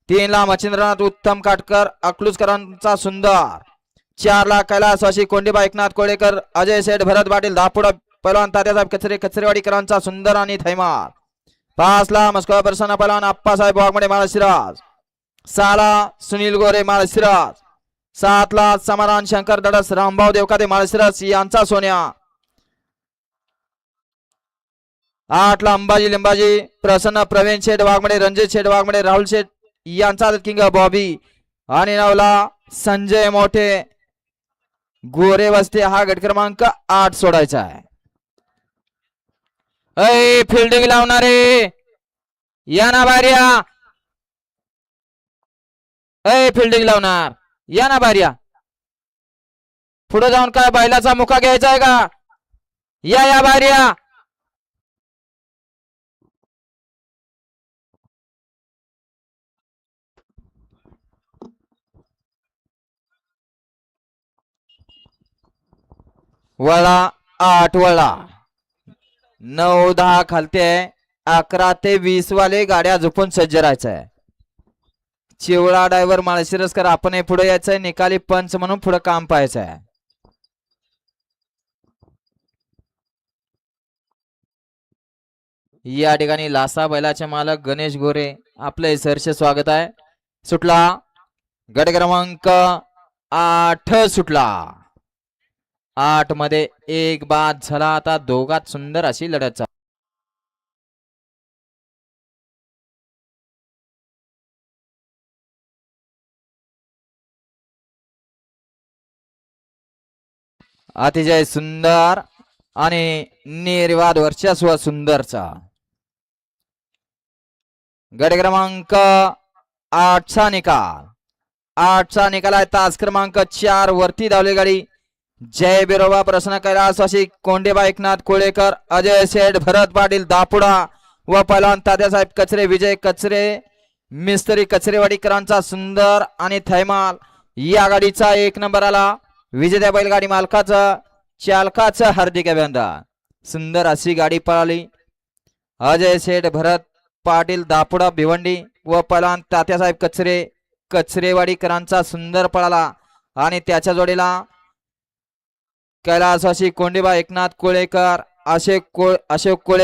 3 ला मच्छिंद्रनाथ उत्तम काटकर अकलूजकरांचा सुंदर, 4 ला कैलासवासी कोंडीबा एकनाथ कोळेकर अजय सेठ भरत पाटील दापुडा पैलवान तात्यासाहेब कचरे कचरेवाडीकरांचा सुंदर आणि थैमार, 5 ला मस्को प्रसन्न पैलवान आप्पासाहेब वाघमोडे माळशिरस, 6 ला सुनील गोरे माळशिरस, 7 ला समाधान शंकर दडस रामभाऊ देवकाते माळशिरस यांचा सोन्या, 8 ला अंबाजी लिंबाजी प्रसन्न प्रवीण शेठ वाघमोडे रणजित शेठ वाघमोडे राहुल शेठ यांचा किंग बॉबी, आणि 9 ला संजय मोठे गोरे वस्ते हा गट क्रमांक 8 सोडायचा आहे. ऐ फिल्डिंग लावणारे या ना बाहेर, ऐ फिल्डिंग लावणार या ना बाहेर, पुढे जाऊन काय बैलाचा मुका घ्यायचा आहे का? या बाहेर या. वळा 8 वळा 9-10 खालते, 11 ते 20 वाले गाड्या झोपून सज्ज राहायचं आहे. चिवळा ड्रायव्हर माळशिरसकर आपण पुढे यायचंय, निकाली पंच म्हणून पुढे काम पाहायचं आहे. या ठिकाणी लासा बैलाचे मालक गणेश गोरे आपले सहर्ष स्वागत आहे. सुटला गट क्रमांक 8 सुटला. 8 मध्ये एक बाद झाला. आता दोघात सुंदर अशी लढत चालू. अतिशय सुंदर आणि निर्वाद वर्चस्व सुंदरचा गट क्रमांक 8 चा निकाल. 8 चा निकाल आहे. तास क्रमांक 4 वरती धावली गाडी जय बिरोबा प्रसन्न कैलासवासी कोंडेबा एकनाथ कोळेकर अजय सेठ भरत पाटील दापुडा व पैलवान तात्यासाहेब कचरे विजय कचरे मिस्त्री कचरेवाडीकरांचा सुंदर आणि थैमाल. या गाडीचा 1 नंबर आला. विजेत्या बैलगाडी मालकाचं चालकाचं हार्दिक अभिनंदन. सुंदर अशी गाडी पळाली. अजय सेठ भरत पाटील दापुडा भिवंडी व पैलवान तात्यासाहेब कचरे कचरेवाडीकरांचा सुंदर पळाला. आणि त्याच्या जोडीला कैलासवासी कोंडीबा एकनाथ कोळेकर अशोक कोळे